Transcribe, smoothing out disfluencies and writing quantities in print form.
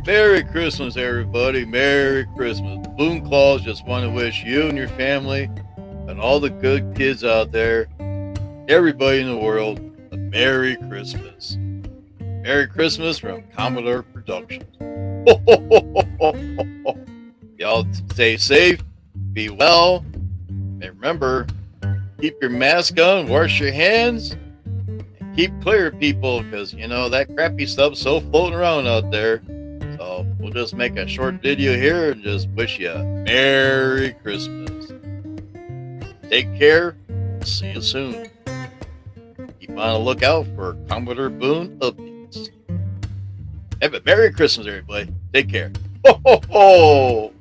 Merry Christmas, everybody. Merry Christmas. Boone Claws just want to wish you and your family and all the good kids out there, everybody in the world, a Merry Christmas. Merry Christmas from Commodore Productions. Y'all stay safe, be well, and remember, keep your mask on, wash your hands, and keep clear, people, because, that crappy stuff's so floating around out there. So we'll just make a short video here and just wish you a Merry Christmas. Take care. See you soon. Keep on the lookout for Commodore Boone updates. Have a Merry Christmas, everybody. Take care. Ho, ho, ho.